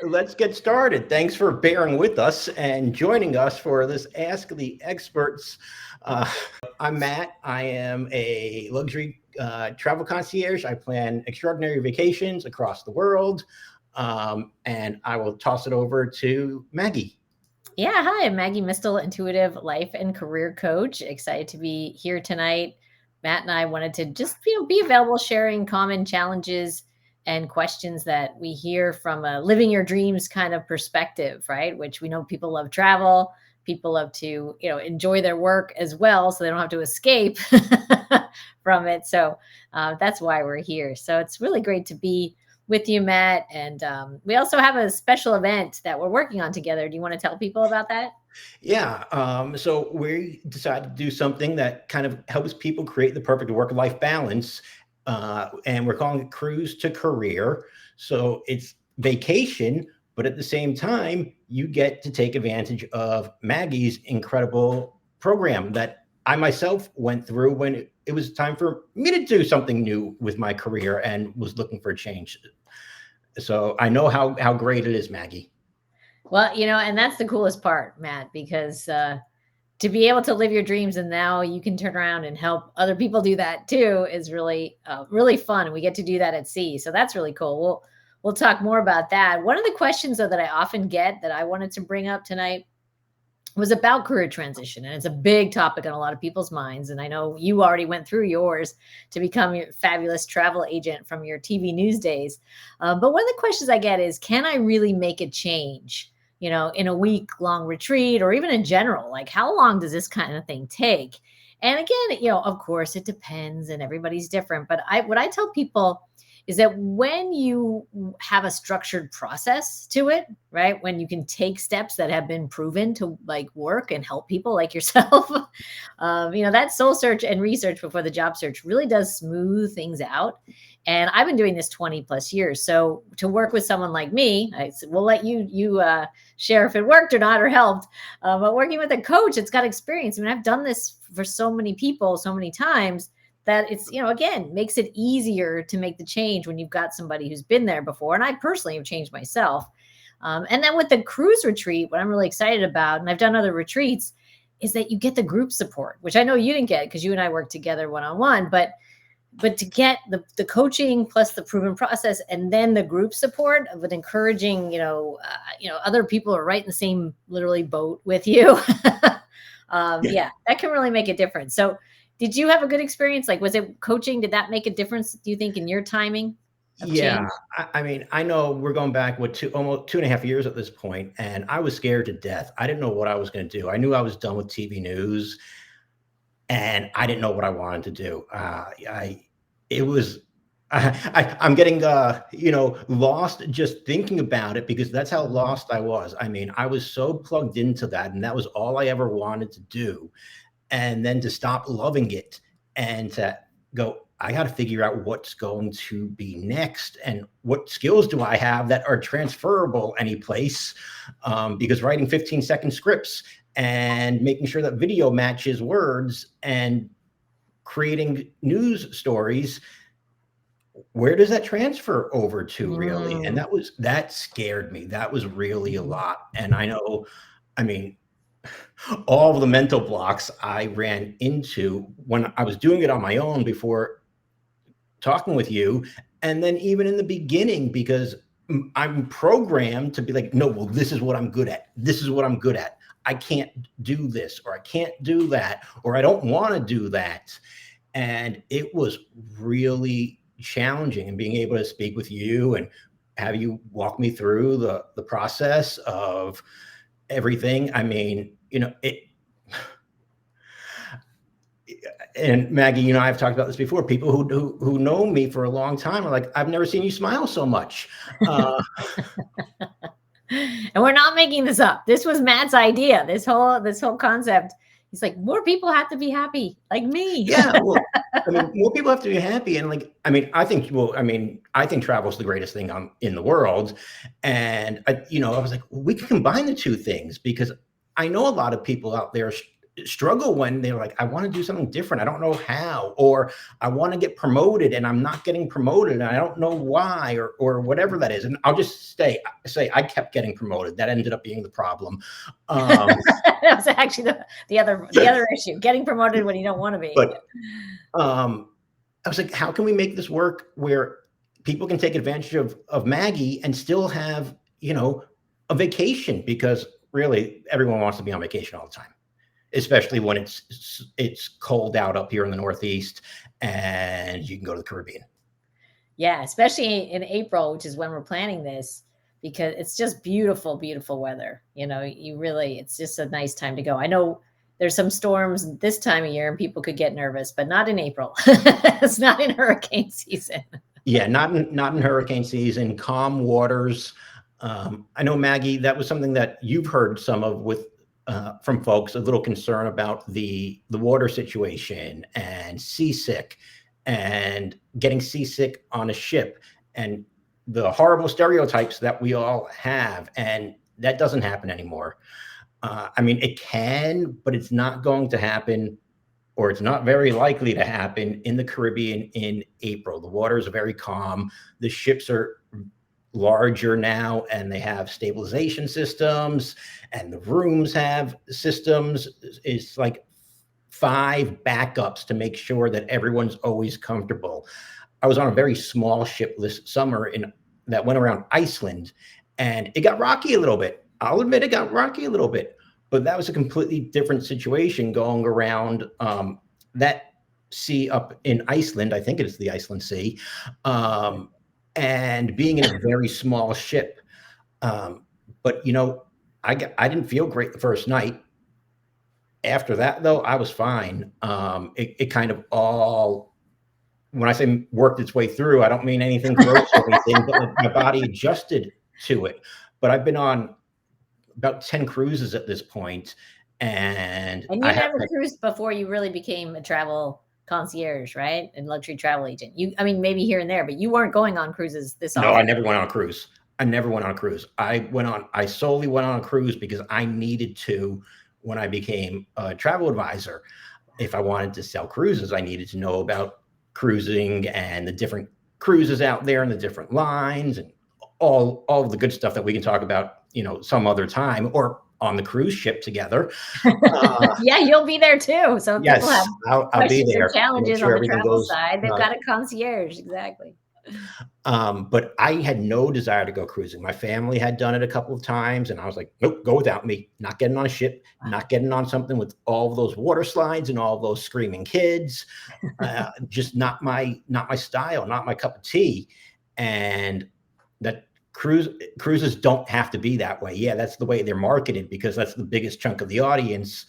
Let's get started. Thanks for bearing with us and joining us for this Ask the Experts. I'm Matt. I am a luxury travel concierge. I plan extraordinary vacations across the world. And I will toss it over to Maggie. Yeah, hi, I'm Maggie Mistel, intuitive life and career coach. Excited to be here tonight. Matt and I wanted to just be available, sharing common challenges and questions that we hear from a living your dreams kind of perspective, right? Which we know people love travel, people love to enjoy their work as well, so they don't have to escape from it. So that's why we're here. So it's really great to be with you, Matt. And we also have a special event that we're working on together. Do you want to tell people about that? Yeah. So we decided to do something that kind of helps people create the perfect work-life balance. And we're calling it Cruise to Career. So it's vacation, but at the same time, you get to take advantage of Maggie's incredible program that I myself went through when it was time for me to do something new with my career and was looking for a change. So I know how great it is, Maggie. Well, and that's the coolest part, Matt, because to be able to live your dreams and now you can turn around and help other people do that too is really, really fun. And we get to do that at sea. So that's really cool. We'll talk more about that. One of the questions though that I often get that I wanted to bring up tonight was about career transition. And it's a big topic on a lot of people's minds. And I know you already went through yours to become your fabulous travel agent from your TV news days. But one of the questions I get is, can I really make a change, in a week long retreat or even in general? Like, how long does this kind of thing take? And again, of course, it depends and everybody's different. But what I tell people is that when you have a structured process to it, right? When you can take steps that have been proven to like work and help people like yourself, that soul search and research before the job search really does smooth things out. And I've been doing this 20 plus years. So to work with someone like me, we'll let you share if it worked or not or helped. But working with a coach that's got experience, I mean, I've done this for so many people so many times that it's, again, makes it easier to make the change when you've got somebody who's been there before. And I personally have changed myself. And then with the cruise retreat, what I'm really excited about, and I've done other retreats, is that you get the group support, which I know you didn't get because you and I worked together one-on-one, but to get the coaching plus the proven process and then the group support of encouraging, other people are right in the same literally boat with you. Yeah, that can really make a difference. So did you have a good experience? Like, was it coaching? Did that make a difference, do you think, in your timing of Yeah, change? I mean, I know we're going back with almost 2.5 years at this point, and I was scared to death. I didn't know what I was going to do. I knew I was done with TV news, and I didn't know what I wanted to do. It was, I'm getting, lost just thinking about it because that's how Mhm. lost I was. I mean, I was so plugged into that, and that was all I ever wanted to do. And then to stop loving it and to go, I got to figure out what's going to be next and what skills do I have that are transferable any place. Because writing 15-second scripts and making sure that video matches words and creating news stories, where does that transfer over to really? And Mm. that scared me. That was really a Mhm. lot. And I know, I mean, all of the mental blocks I ran into when I was doing it on my own before talking with you. And then even in the beginning, because I'm programmed to be like, no, well, this is what I'm good at. This is what I'm good at. I can't do this, or I can't do that, or I don't want to do that. And it was really challenging, and being able to speak with you and have you walk me through the process of everything. I mean, it, and Maggie, I've talked about this before. People who know me for a long time are like, I've never seen you smile so much. Uh, And we're not making this up. This was Matt's idea. This whole concept. He's like, more people have to be happy, like me. yeah, well, I mean, more people have to be happy, and like, I mean, I think travel is the greatest thing in the world, and I was like, well, we can combine the two things because I know a lot of people out there. struggle when they're like, I want to do something different. I don't know how, or I want to get promoted and I'm not getting promoted and I don't know why, or whatever that is. And I'll just say I kept getting promoted. That ended up being the problem. That was actually the other issue, getting promoted when you don't want to be. But I was like, how can we make this work where people can take advantage of Maggie and still have, a vacation? Because really everyone wants to be on vacation all the time, especially when it's cold out up here in the Northeast and you can go to the Caribbean. Yeah, especially in April, which is when we're planning this, because it's just beautiful, beautiful weather. It's just a nice time to go. I know there's some storms this time of year and people could get nervous, but not in April. It's not in hurricane season. Yeah, not in hurricane season, calm waters. I know, Maggie, that was something that you've heard some of from folks, a little concern about the water situation and seasick and getting seasick on a ship and the horrible stereotypes that we all have. And that doesn't happen anymore. I mean, it can, but it's not going to happen, or it's not very likely to happen in the Caribbean in April. The waters are very calm. The ships are larger now and they have stabilization systems and the rooms have systems. It's like 5 backups to make sure that everyone's always comfortable. I was on a very small ship this summer that went around Iceland, and it got rocky a little bit. I'll admit it got rocky a little bit, but that was a completely different situation going around that sea up in Iceland. I think it is the Iceland Sea. And being in a very small ship. But I didn't feel great the first night. After that, though, I was fine. It kind of all, when I say worked its way through, I don't mean anything gross or anything, but my body adjusted to it. But I've been on about 10 cruises at this point, and you never cruised before you really became a travel concierge, right? And luxury travel agent. Maybe here and there, but you weren't going on cruises this often. No, I never went on a cruise. I solely went on a cruise because I needed to when I became a travel advisor. If I wanted to sell cruises, I needed to know about cruising and the different cruises out there and the different lines and all of the good stuff that we can talk about, some other time, or on the cruise ship together. Yeah, you'll be there too. So yes, people have I'll be there. Challenges on the travel side. They've got a concierge, exactly. But I had no desire to go cruising. My family had done it a couple of times, and I was like, nope, go without me. Not getting on a ship, not getting on something with all of those water slides and all of those screaming kids. Just not my style, not my cup of tea. And that cruises don't have to be that way. Yeah, that's the way they're marketed because that's the biggest chunk of the audience.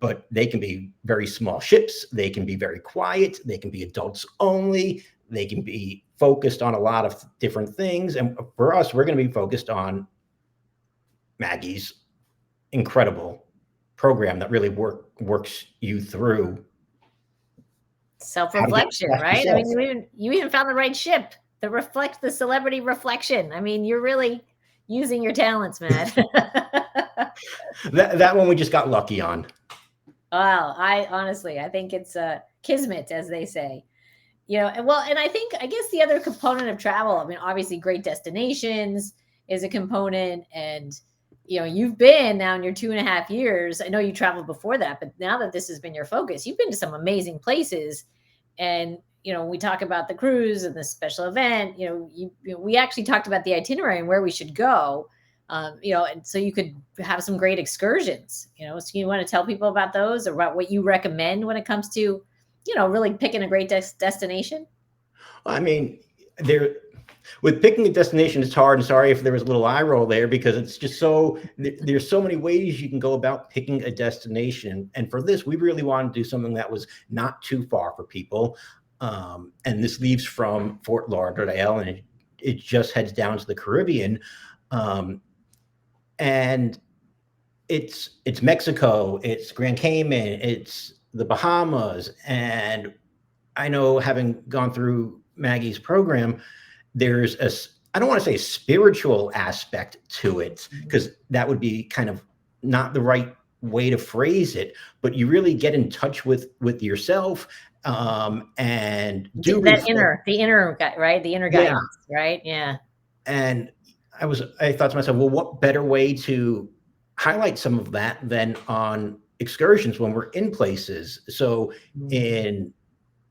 But they can be very small ships. They can be very quiet. They can be adults only. They can be focused on a lot of different things. And for us, we're going to be focused on Maggie's incredible program that really works you through self-reflection, right? I mean, you even found the right ship. The celebrity reflection. I mean, you're really using your talents, man. that one we just got lucky on. Well, I think it's kismet, as they say. And I guess the other component of travel, I mean, obviously great destinations is a component. And, you've been now in your 2.5 years. I know you traveled before that, but now that this has been your focus, you've been to some amazing places. And, we talk about the cruise and the special event, we actually talked about the itinerary and where we should go, and so you could have some great excursions, so you want to tell people about those or about what you recommend when it comes to, really picking a great destination? I mean, with picking a destination, it's hard. And sorry if there was a little eye roll there, because it's just there's so many ways you can go about picking a destination. And for this, we really wanted to do something that was not too far for people. And this leaves from Fort Lauderdale and it just heads down to the Caribbean. And it's Mexico, it's Grand Cayman, it's the Bahamas. And I know, having gone through Maggie's program, there's I don't want to say a spiritual aspect to it, because that would be kind of not the right way to phrase it, but you really get in touch with yourself, and do That reflect. the inner guy, right? The inner Yeah. guidance, right? Yeah. And I thought to myself, well, what better way to highlight some of that than on excursions when we're in places? So Mm. in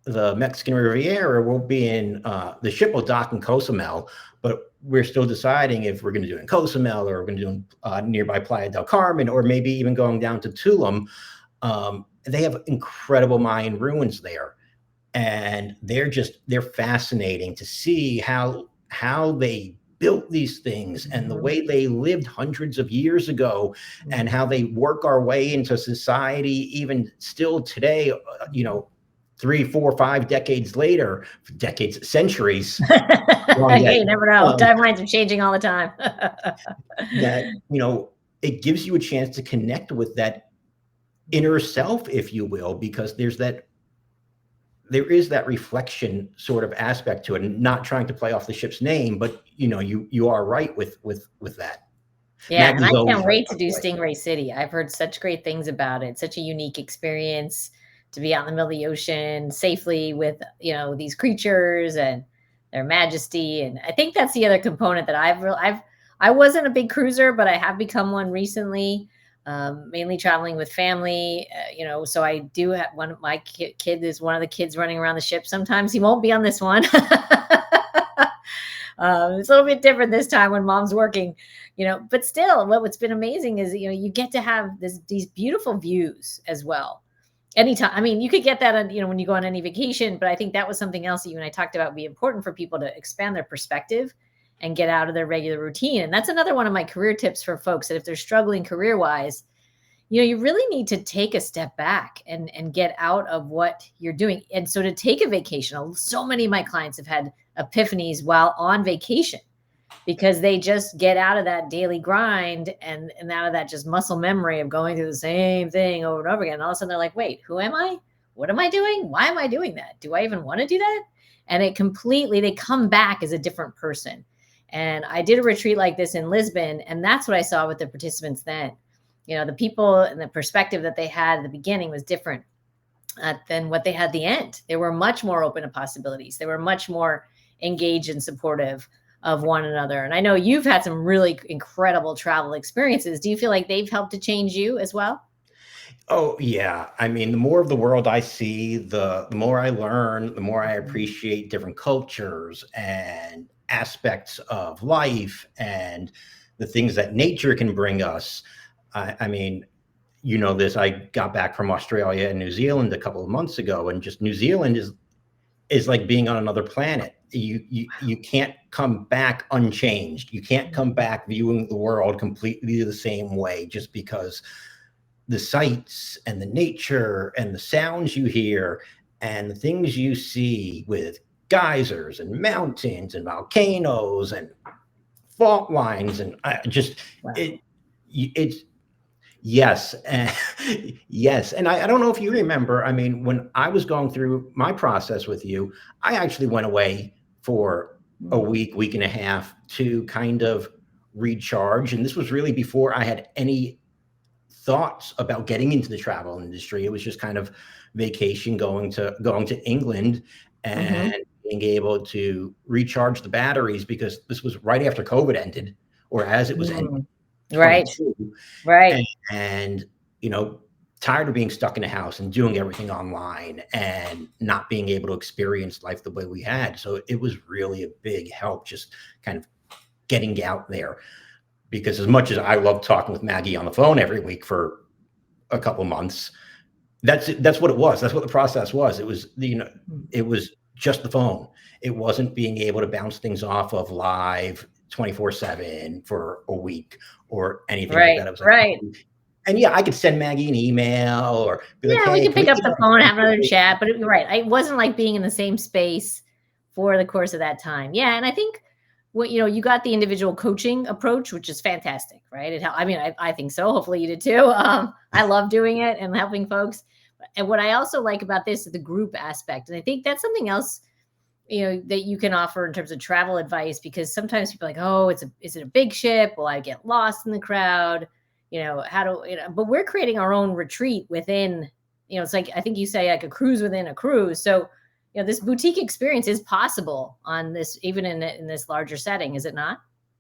the Mexican Riviera, we'll be in, the ship will dock in Cozumel, but we're still deciding if we're going to do it in Cozumel or we're going to do it nearby Playa del Carmen, or maybe even going down to Tulum. They have incredible Mayan ruins there, and they're fascinating to see how they built these things and the Mhm. way they lived hundreds of years ago, and how they work our way into society even still today, 3, 4, 5 decades later, decades, centuries along Yeah, that, you never know. Timelines are changing all the time. that it gives you a chance to connect with that inner self, if you will, because there is that reflection sort of aspect to it, and not trying to play off the ship's name, but you are right with that. Yeah, and I Maggie's always can't right, wait by to the do way. Stingray City. I've heard such great things about it. Such a unique experience to be out in the middle of the ocean safely with, these creatures and their majesty. And I think that's the other component that I wasn't a big cruiser, but I have become one recently. Mainly traveling with family, so I do have one of my kid is one of the kids running around the ship. Sometimes he won't be on this one. It's a little bit different this time when mom's working, but still, what's been amazing is, you get to have these beautiful views as well. Anytime. I mean, you could get that on, when you go on any vacation, but I think that was something else that you and I talked about would be important for people to expand their perspective and get out of their regular routine. And that's another one of my career tips for folks, that if they're struggling career wise, you really need to take a step back and get out of what you're doing. And so to take a vacation, so many of my clients have had epiphanies while on vacation, because they just get out of that daily grind and out of that just muscle memory of going through the same thing over and over again. And all of a sudden they're like, wait, who am I? What am I doing? Why am I doing that? Do I even want to do that? And they come back as a different person. And I did a retreat like this in Lisbon, and that's what I saw with the participants then. The people and the perspective that they had at the beginning was different than what they had at the end. They were much more open to possibilities. They were much more engaged and supportive of one another. And I know you've had some really incredible travel experiences. Do you feel like they've helped to change you as well? Oh yeah, I mean, the more of the world I see, the more I learn, the more I Mhm. appreciate different cultures and aspects of life and the things that nature can bring us. I mean, this. I got back from Australia and New Zealand a couple of months ago, and just New Zealand is like being on another planet. You can't come back unchanged. You can't come back viewing the world completely the same way, just because the sights and the nature and the sounds you hear and the things you see with geysers and mountains and volcanoes and fault lines, and just Wow. it it's yes. Yes. And I don't know if you remember, I mean, when I was going through my process with you, I actually went away for a Mm. week and a half to kind of recharge. And this was really before I had any thoughts about getting into the travel industry. It was just kind of vacation, going to England Mhm. and being able to recharge the batteries, because this was right after COVID ended, or as it was ending, Mm. Right. 22. Right. And you know tired of being stuck in a house and doing everything online and not being able to experience life the way we had. So it was really a big help, just kind of getting out there, because as much as I love talking with Maggie on the phone every week for a couple months, that's what it was. That's what the process was. It was Mm. it was just the phone. It wasn't being able to bounce things off of live 24/7 for a week or anything like Right. that. It was like, Right. and yeah, I could send Maggie an email or be like, Yeah, we "Hey, could can we pick up meet the up phone, for have another coffee?" chat, but you're right. It wasn't like being in the same space for the course of that time. Yeah, and I think you got the individual coaching approach, which is fantastic, right? I mean, I think so. Hopefully, you did too. I love doing it and helping folks. And what I also like about this is the group aspect, and I think that's something else that you can offer in terms of travel advice, because sometimes people are like, oh, is it a big ship? Will I get lost in the crowd? how to, but we're creating our own retreat within, it's like, I think you say like a cruise within a cruise. So, this boutique experience is possible on this, even in this larger setting, is it not?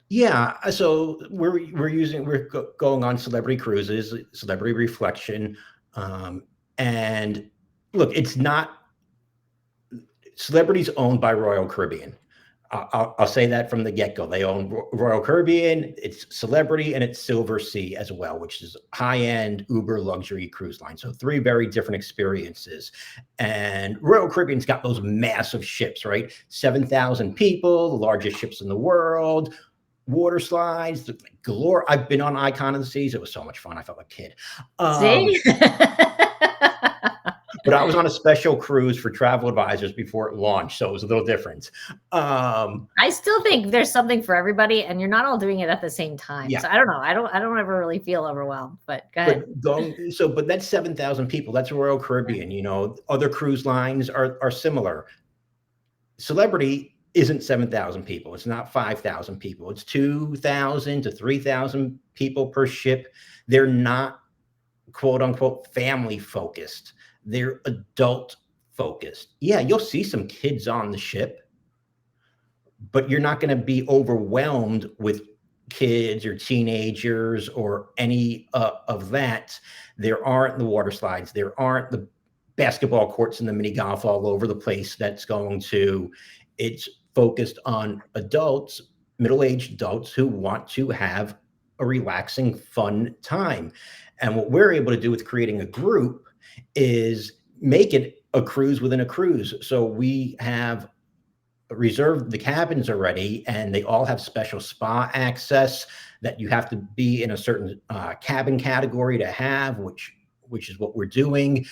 Yeah, so going on celebrity cruises, celebrity reflection, and look, it's not celebrities owned by Royal Caribbean. I'll say that from the get go. They own Royal Caribbean. It's celebrity and it's Silver Sea as well, which is high end uber luxury cruise line. So three very different experiences. And Royal Caribbean's got those massive ships, right? 7,000 people, the largest ships in the world, water slides, galore. I've been on Icon of the Seas. It was so much fun. I felt like a kid. See? But I was on a special cruise for travel advisors before it launched, so it was a little different. I still think there's something for everybody, and you're not all doing it at the same time. Yeah. So I don't know. I don't ever really feel overwhelmed. But go ahead. But that's 7,000 people. That's Royal Caribbean. Other cruise lines are similar. Celebrity isn't 7,000 people. It's not 5,000 people. It's 2,000 to 3,000 people per ship. They're not quote unquote family focused. They're adult focused. Yeah, you'll see some kids on the ship, but you're not going to be overwhelmed with kids or teenagers or any of that. There aren't the water slides. There aren't the basketball courts and the mini golf all over the place. It's focused on adults, middle-aged adults who want to have a relaxing, fun time. And what we're able to do with creating a group is make it a cruise within a cruise. So we have reserved the cabins already, and they all have special spa access that you have to be in a certain cabin category to have, which is what we're doing.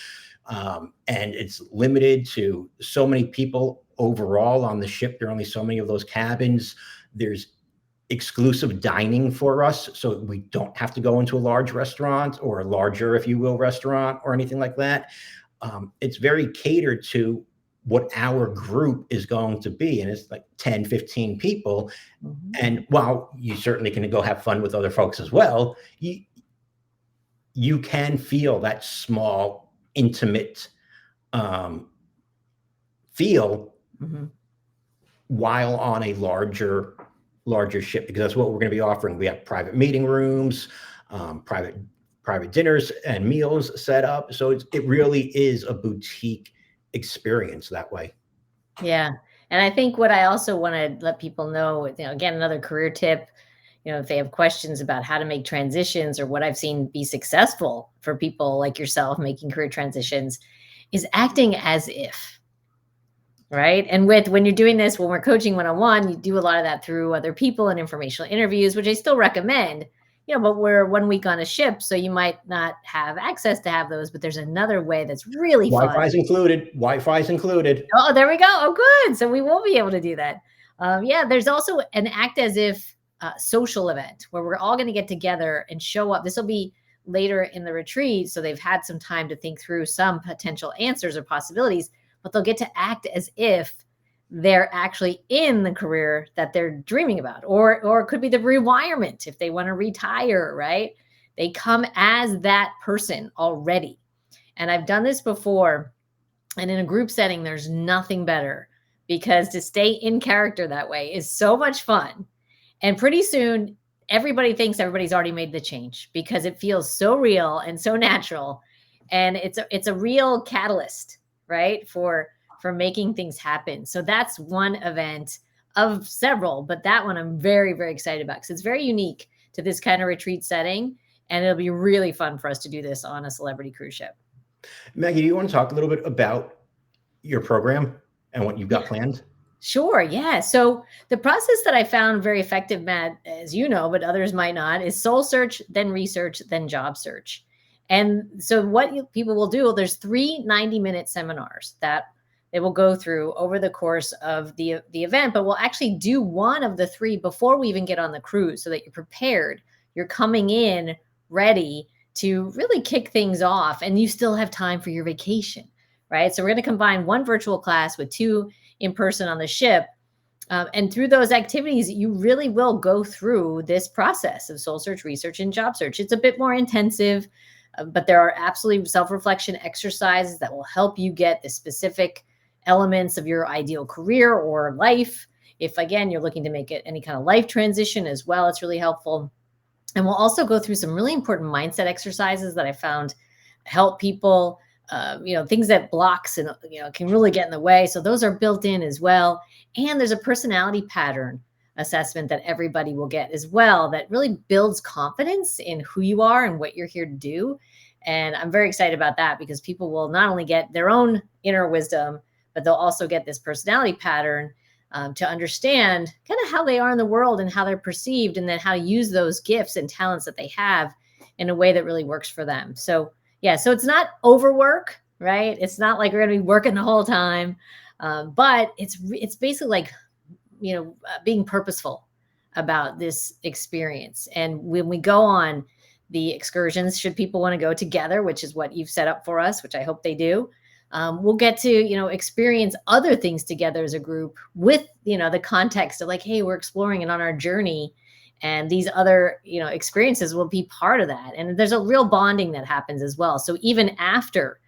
And it's limited to so many people overall on the ship. There are only so many of those cabins. There's exclusive dining for us, so we don't have to go into a large restaurant or a larger, if you will, restaurant or anything like that. It's very catered to what our group is going to be, and it's like 10, 15 people. Mm-hmm. And while you certainly can go have fun with other folks as well, you can feel that small, intimate feel mm-hmm. while on a larger ship, because that's what we're going to be offering. We have private meeting rooms, private dinners and meals set up. So it really is a boutique experience that way. Yeah. And I think what I also want to let people know, again, another career tip, if they have questions about how to make transitions or what I've seen be successful for people like yourself making career transitions, is acting as if. Right. And when you're doing this, when we're coaching one-on-one, you do a lot of that through other people and informational interviews, which I still recommend, but we're 1 week on a ship. So you might not have access to have those, but there's another way that's really fun. Wi-Fi's included. Oh, there we go. Oh, good. So we will be able to do that. There's also an act as if social event where we're all going to get together and show up. This will be later in the retreat. So they've had some time to think through some potential answers or possibilities, but they'll get to act as if they're actually in the career that they're dreaming about, or it could be the rewirement if they want to retire, right? They come as that person already. And I've done this before, and in a group setting, there's nothing better, because to stay in character that way is so much fun. And pretty soon, everybody thinks everybody's already made the change because it feels so real and so natural. And it's a real catalyst, right? For making things happen. So that's one event of several, but that one I'm very, very excited about because it's very unique to this kind of retreat setting. And it'll be really fun for us to do this on a celebrity cruise ship. Maggie, do you want to talk a little bit about your program and what you've got planned? Sure. Yeah. So the process that I found very effective, Matt, as you know, but others might not, is soul search, then research, then job search. And so what people will do, there's 3 90-minute seminars that they will go through over the course of the event, but we'll actually do one of the 3 before we even get on the cruise so that you're prepared. You're coming in ready to really kick things off, and you still have time for your vacation, right? So we're going to combine 1 virtual class with 2 in person on the ship. And through those activities, you really will go through this process of soul search, research, and job search. It's a bit more intensive, but there are absolutely self reflection exercises that will help you get the specific elements of your ideal career or life. If, again, you're looking to make it any kind of life transition as well, it's really helpful. And we'll also go through some really important mindset exercises that I found help people, things that blocks and, can really get in the way. So those are built in as well. And there's a personality pattern assessment that everybody will get as well that really builds confidence in who you are and what you're here to do. And I'm very excited about that because people will not only get their own inner wisdom, but they'll also get this personality pattern to understand kind of how they are in the world and how they're perceived, and then how to use those gifts and talents that they have in a way that really works for them. So, yeah, so it's not overwork, right? It's not like we're going to be working the whole time, but it's basically like being purposeful about this experience. And when we go on the excursions, should people want to go together, which is what you've set up for us, which I hope they do, we'll get to experience other things together as a group with the context of like, hey, we're exploring it on our journey, and these other experiences will be part of that. And there's a real bonding that happens as well. So even after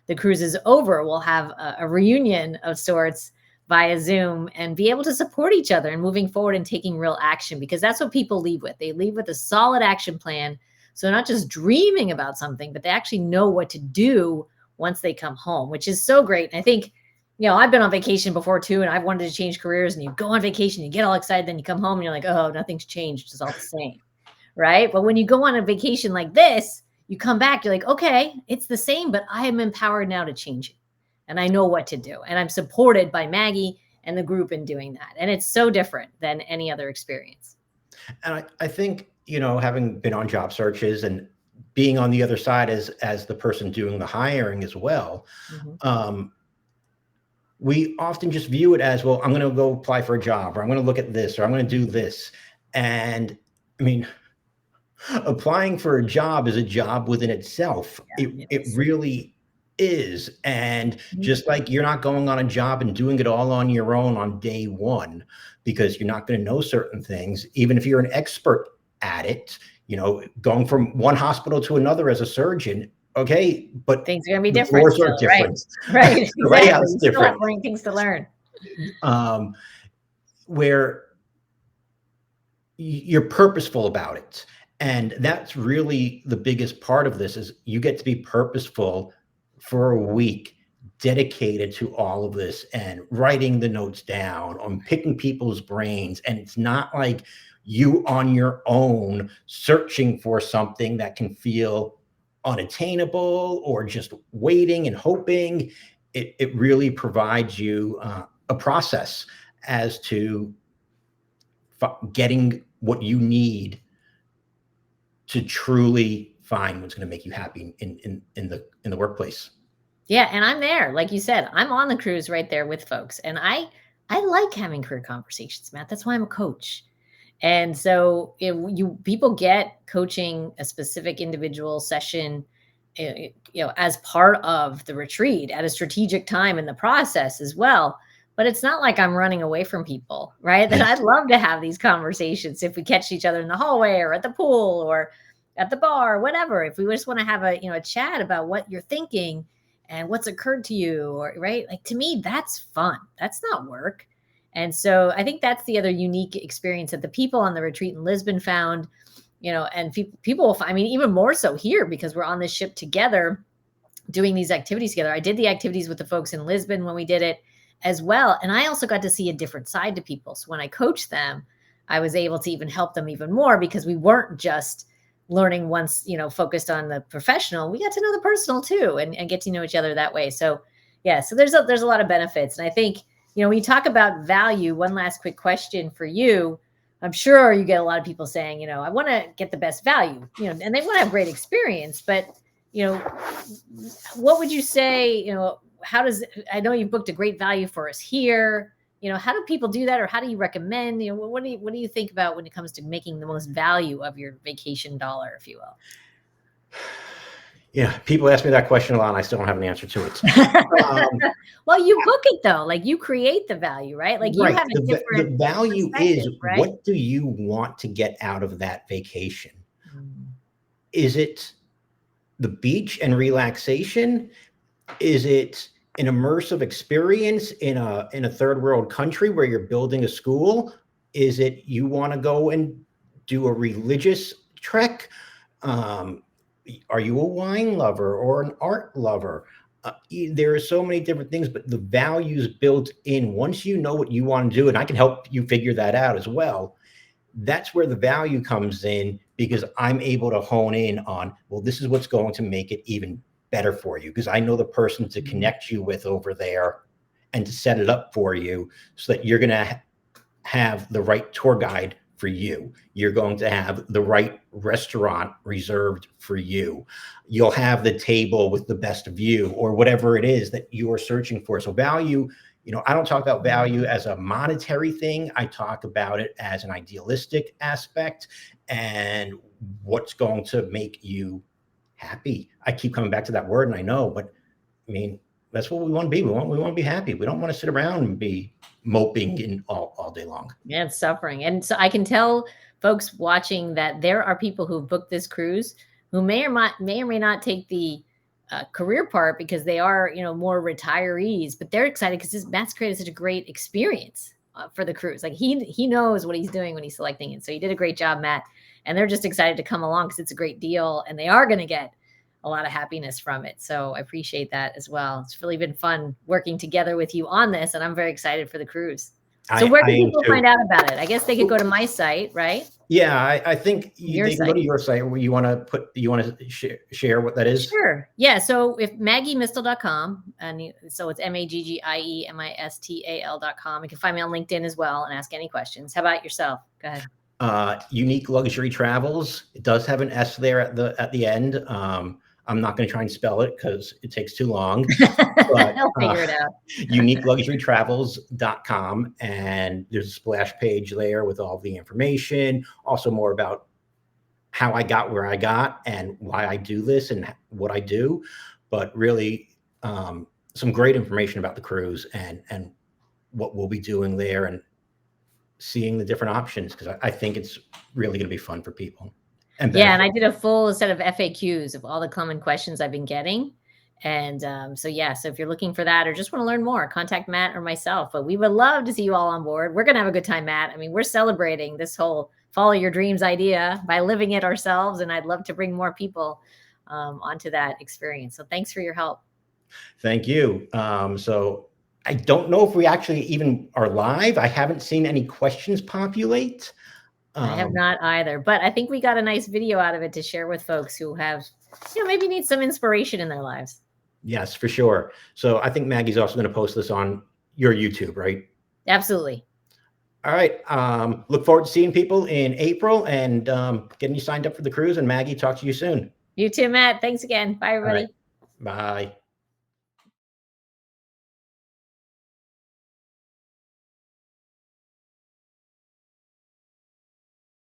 the cruise is over, we'll have a reunion of sorts via Zoom and be able to support each other and moving forward and taking real action, because that's what people leave with. They leave with a solid action plan. So not just dreaming about something, but they actually know what to do once they come home, which is so great. And I think, I've been on vacation before too, and I've wanted to change careers, and you go on vacation, you get all excited, then you come home and you're like, oh, nothing's changed. It's all the same. Right. But when you go on a vacation like this, you come back, you're like, okay, it's the same, but I am empowered now to change it. And I know what to do. And I'm supported by Maggie and the group in doing that. And it's so different than any other experience. And I think, having been on job searches and being on the other side as the person doing the hiring as well, Mhm. we often just view it as, well, I'm going to go apply for a job, or I'm going to look at this, or I'm going to do this. And I mean, applying for a job is a job within itself. Yeah, It is. really is. And Mhm. just like you're not going on a job and doing it all on your own on day one, because you're not going to know certain things, even if you're an expert at it, going from one hospital to another as a surgeon. Okay, but Things are going to be the different floors are still, right? different. Right. The Exactly. layout's You still have different. things to learn. Um, where you're purposeful about it. And that's really the biggest part of this, is you get to be purposeful for a week, dedicated to all of this and writing the notes down, on picking people's brains. And it's not like you on your own searching for something that can feel unattainable or just waiting and hoping. It really provides you a process as to getting what you need to truly find what's going to make you happy in the workplace. Yeah, and I'm there. Like you said, I'm on the cruise right there with folks. And I like having career conversations, Matt. That's why I'm a coach. And so if you people get coaching a specific individual session, as part of the retreat at a strategic time in the process as well. But it's not like I'm running away from people, right? That I'd love to have these conversations if we catch each other in the hallway or at the pool or at the bar, whatever. If we just want to have a chat about what you're thinking and what's occurred to you, or right, like to me, that's fun. That's not work. And so I think that's the other unique experience that the people on the retreat in Lisbon found, and people will find, I mean, even more so here because we're on this ship together doing these activities together. I did the activities with the folks in Lisbon when we did it as well. And I also got to see a different side to people. So when I coached them, I was able to even help them even more because we weren't just learning once, focused on the professional. We got to know the personal too and get to know each other that way. So yeah, so there's a lot of benefits. And I think, when you talk about value, one last quick question for you. I'm sure you get a lot of people saying, I want to get the best value, and they want to have great experience, but you know, what would you say, how does, I know you booked a great value for us here. How do people do that? Or how do you recommend, what do you think about when it comes to making the most value of your vacation dollar, if you will? Yeah, people ask me that question a lot, and I still don't have an answer to it. Um, Well, you book it though, like you create the value, right? Like you right. have a different The value is, perspective, right? what do you want to get out of that vacation? Mm. Is it the beach and relaxation? Is it an immersive experience in a third world country where you're building a school? Is it you want to go and do a religious trek? Um, are you a wine lover or an art lover? There are so many different things, but the values built in, once you know what you want to do, and I can help you figure that out as well. That's where the value comes in, because I'm able to hone in on, well, this is what's going to make it even better for you, because I know the person to Mm. connect you with over there and to set it up for you so that you're going to have the right tour guide for you. You're going to have the right restaurant reserved for you. You'll have the table with the best view, or whatever it is that you are searching for. So value, I don't talk about value as a monetary thing. I talk about it as an idealistic aspect, and what's going to make you happy. I keep coming back to that word, and I know, but I mean, that's what we want to be. We want to be happy. We don't want to sit around and be moping in all day long. Yeah, it's suffering. And so I can tell folks watching that there are people who booked this cruise who may or may not take the career part because they are, more retirees, but they're excited because Matt's created such a great experience for the cruise. Like he knows what he's doing when he's selecting it. So you did a great job, Matt. And they're just excited to come along because it's a great deal and they are going to get a lot of happiness from it. So I appreciate that as well. It's really been fun working together with you on this, and I'm very excited for the cruise. So where I can am people too. find out about it? I guess they could go to my site, right? Yeah, I think Your they can go site. to your site where you want to share what that is. Sure. Yeah. So if maggiemistal.com, so it's MAGGIEMISTAL.com. You can find me on LinkedIn as well and ask any questions. How about yourself? Go ahead. Unique Luxury Travels. It does have an S there at the end. I'm not going to try and spell it because it takes too long. But I'll figure it out. uniqueluxurytravels.com, and there's a splash page there with all the information. Also, more about how I got where I got and why I do this and what I do. But really, some great information about the cruise and what we'll be doing there, and seeing the different options, because I think it's really going to be fun for people and Yeah, and benefit. I did a full set of FAQs of all the common questions I've been getting. And so, yeah, so if you're looking for that or just want to learn more, contact Matt or myself. But we would love to see you all on board. We're going to have a good time, Matt. I mean, we're celebrating this whole follow your dreams idea by living it ourselves. And I'd love to bring more people onto that experience. So thanks for your help. Thank you. So I don't know if we actually even are live. I haven't seen any questions populate. I have Um, not either, but I think we got a nice video out of it to share with folks who have, maybe need some inspiration in their lives. yes, for sure. So I think Maggie's also going to post this on your YouTube, right? Absolutely. All right. Look forward to seeing people in April and getting you signed up for the cruise. And Maggie, talk to you soon. You too, Matt. Thanks again. Bye, All right. everybody. Bye.